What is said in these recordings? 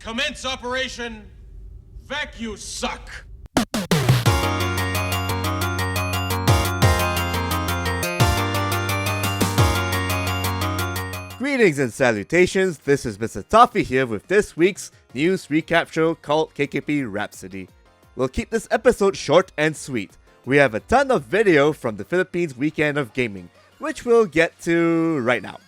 Commence Operation Vacuum Suck. Greetings and salutations, this is Mr. Toffee here with this week's news recap show called KKP Rhapsody. We'll keep this episode short and sweet. We have a ton of video from the Philippines weekend of gaming, which we'll get to right now.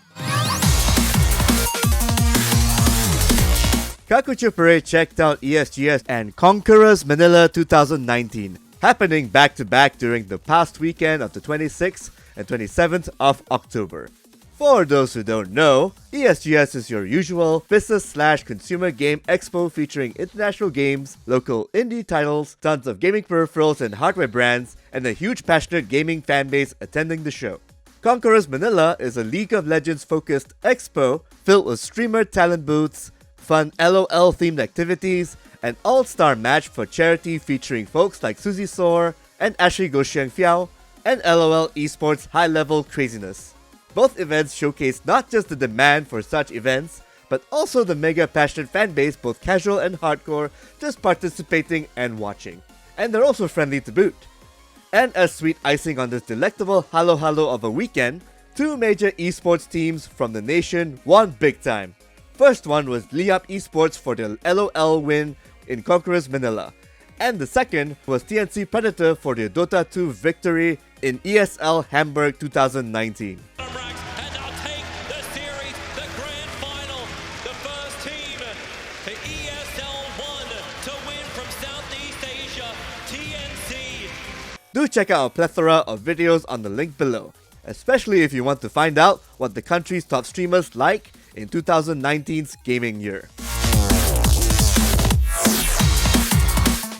Kakuchu Parade checked out esgs and Conquerors Manila 2019, happening back to back during the past weekend of the 26th and 27th of October. For those who don't know, esgs is your usual business/consumer game expo featuring international games, local indie titles, tons of gaming peripherals and hardware brands, and a huge passionate gaming fanbase attending the show. Conquerors Manila is a League of Legends focused expo filled with streamer talent booths, fun LOL themed activities, an all-star match for charity featuring folks like Suzy Soar and Ashley Goxiang Fiao, and LOL esports high-level craziness. Both events showcase not just the demand for such events, but also the mega passionate fanbase, both casual and hardcore, just participating and watching. And they're also friendly to boot. And as sweet icing on this delectable halo of a weekend, two major esports teams from the nation won big time. First one was Liap Esports for their LOL win in Conquerors Manila, and the second was TNC Predator for their Dota 2 victory in ESL Hamburg 2019. Do check out a plethora of videos on the link below, especially if you want to find out what the country's top streamers like in 2019's gaming year.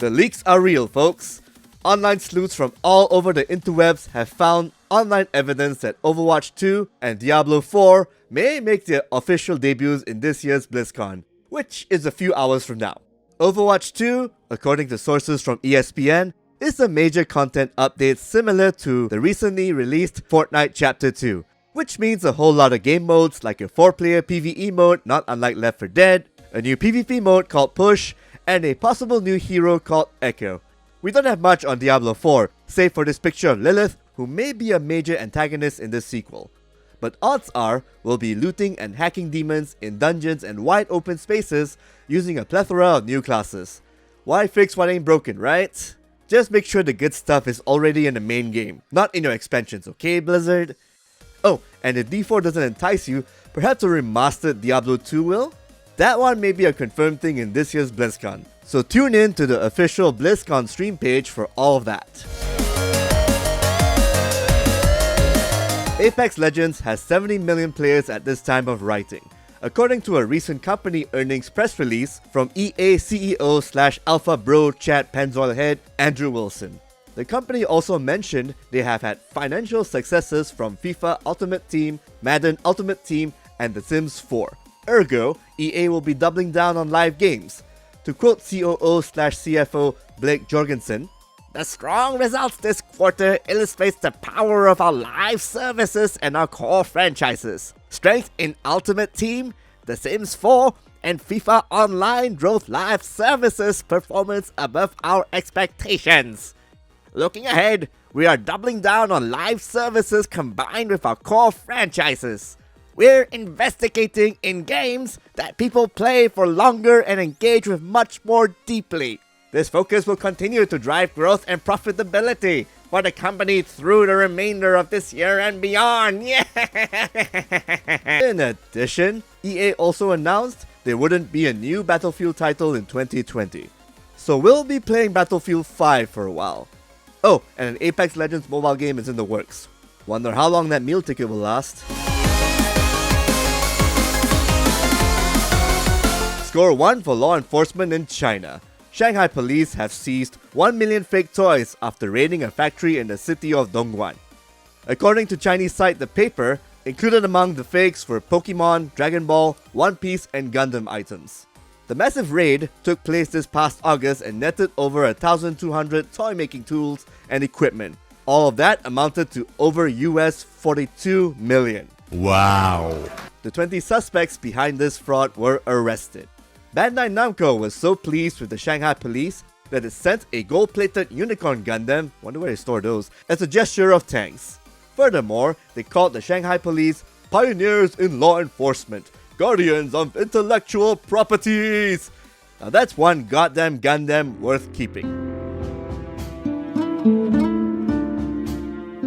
The leaks are real, folks. Online sleuths from all over the interwebs have found online evidence that Overwatch 2 and Diablo 4 may make their official debuts in this year's BlizzCon, which is a few hours from now. Overwatch 2, according to sources from ESPN, is a major content update similar to the recently released Fortnite Chapter 2, which means a whole lot of game modes like a 4-player PvE mode not unlike Left 4 Dead, a new PvP mode called Push, and a possible new hero called Echo. We don't have much on Diablo 4, save for this picture of Lilith, who may be a major antagonist in this sequel. But odds are, we'll be looting and hacking demons in dungeons and wide open spaces using a plethora of new classes. Why fix what ain't broken, right? Just make sure the good stuff is already in the main game, not in your expansions, okay, Blizzard? Oh, and if D4 doesn't entice you, perhaps a remastered Diablo 2 will? That one may be a confirmed thing in this year's BlizzCon, so tune in to the official BlizzCon stream page for all of that. Apex Legends has 70 million players at this time of writing, according to a recent company earnings press release from EA CEO/Alpha Bro Chat Pennzoil head Andrew Wilson. The company also mentioned they have had financial successes from FIFA Ultimate Team, Madden Ultimate Team, and The Sims 4. Ergo, EA will be doubling down on live games. To quote COO/CFO Blake Jorgensen, "The strong results this quarter illustrates the power of our live services and our core franchises. Strength in Ultimate Team, The Sims 4, and FIFA Online drove live services performance above our expectations. Looking ahead, we are doubling down on live services combined with our core franchises. We're investigating in games that people play for longer and engage with much more deeply. This focus will continue to drive growth and profitability for the company through the remainder of this year and beyond." Yeah. In addition, EA also announced there wouldn't be a new Battlefield title in 2020. So we'll be playing Battlefield 5 for a while. Oh, and an Apex Legends mobile game is in the works. Wonder how long that meal ticket will last. Score 1 for law enforcement in China. Shanghai police have seized 1 million fake toys after raiding a factory in the city of Dongguan. According to Chinese site The Paper, included among the fakes were Pokemon, Dragon Ball, One Piece, and Gundam items. The massive raid took place this past August and netted over 1,200 toy-making tools and equipment. All of that amounted to over US 42 million. Wow. The 20 suspects behind this fraud were arrested. Bandai Namco was so pleased with the Shanghai police that it sent a gold-plated unicorn Gundam, wonder where they store those, as a gesture of thanks. Furthermore, they called the Shanghai police pioneers in law enforcement, guardians of intellectual properties. Now that's one goddamn Gundam worth keeping.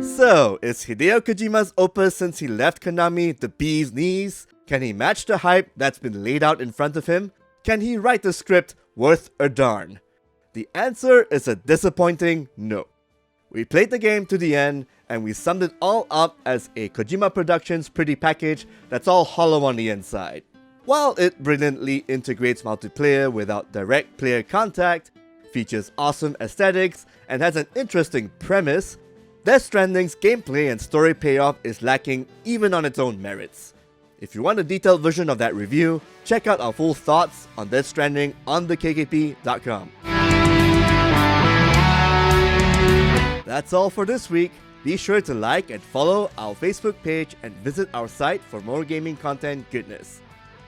So, is Hideo Kojima's opus since he left Konami the bee's knees? Can he match the hype that's been laid out in front of him? Can he write a script worth a darn? The answer is a disappointing no. We played the game to the end, and we summed it all up as a Kojima Productions pretty package that's all hollow on the inside. While it brilliantly integrates multiplayer without direct player contact, features awesome aesthetics, and has an interesting premise, Death Stranding's gameplay and story payoff is lacking even on its own merits. If you want a detailed version of that review, check out our full thoughts on Death Stranding on thekKP.com. That's all for this week. Be sure to like and follow our Facebook page and visit our site for more gaming content goodness.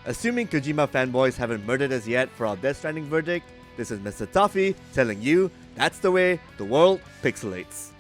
Assuming Kojima fanboys haven't murdered us yet for our Death Stranding verdict, this is Mr. Toffee telling you that's the way the world pixelates.